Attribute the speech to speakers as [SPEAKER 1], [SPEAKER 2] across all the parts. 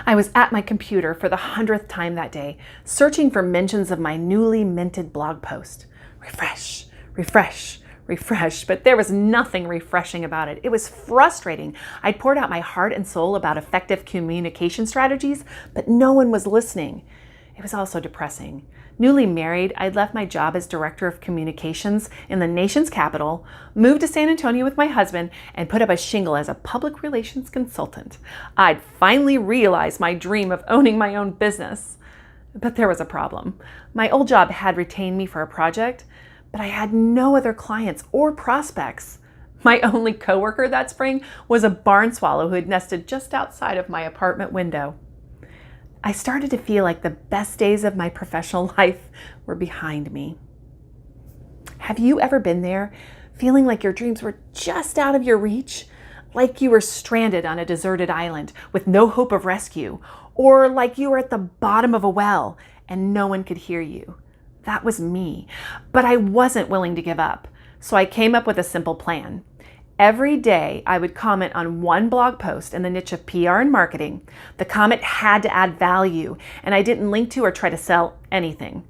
[SPEAKER 1] I was at my computer for the 100th time that day, searching for mentions of my newly minted blog post. Refresh, refresh, refresh, but there was nothing refreshing about it. It was frustrating. I'd poured out my heart and soul about effective communication strategies, but no one was listening. It was also depressing. Newly married, I'd left my job as director of communications in the nation's capital, moved to San Antonio with my husband, and put up a shingle as a public relations consultant. I'd finally realized my dream of owning my own business. But there was a problem. My old job had retained me for a project, but I had no other clients or prospects. My only coworker that spring was a barn swallow who had nested just outside of my apartment window. I started to feel like the best days of my professional life were behind me. Have you ever been there, feeling like your dreams were just out of your reach? Like you were stranded on a deserted island with no hope of rescue, or like you were at the bottom of a well and no one could hear you? That was me, but I wasn't willing to give up, so I came up with a simple plan. Every day, I would comment on one blog post in the niche of PR and marketing. The comment had to add value, and I didn't link to or try to sell anything.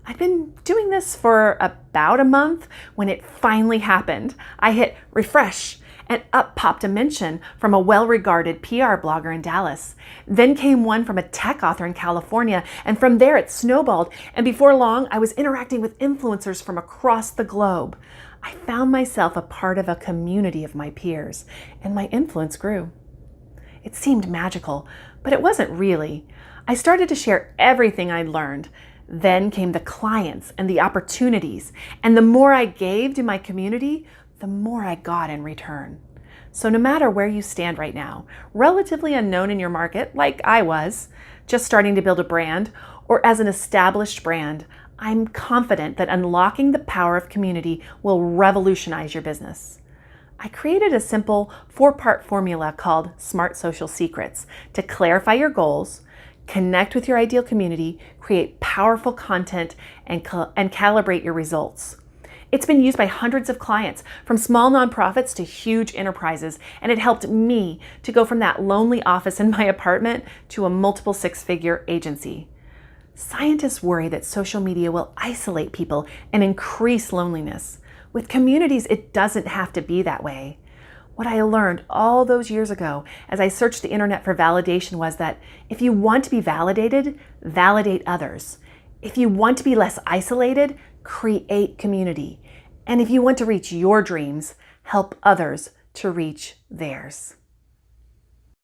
[SPEAKER 1] I'd been doing this for about a month when it finally happened. I hit refresh, and up popped a mention from a well-regarded PR blogger in Dallas. Then came one from a tech author in California, and from there it snowballed, and before long, I was interacting with influencers from across the globe. I found myself a part of a community of my peers, and my influence grew. It seemed magical, but it wasn't really. I started to share everything I'd learned. Then came the clients and the opportunities, and the more I gave to my community, the more I got in return. So no matter where you stand right now, relatively unknown in your market, like I was, just starting to build a brand, or as an established brand, I'm confident that unlocking the power of community will revolutionize your business. I created a simple 4-part formula called Smart Social Secrets to clarify your goals, connect with your ideal community, create powerful content, and calibrate your results. It's been used by hundreds of clients, from small nonprofits to huge enterprises, and it helped me to go from that lonely office in my apartment to a multiple 6-figure agency. Scientists worry that social media will isolate people and increase loneliness. With communities, it doesn't have to be that way. What I learned all those years ago as I searched the internet for validation was that if you want to be validated, validate others. If you want to be less isolated, create community. And if you want to reach your dreams, help others to reach theirs.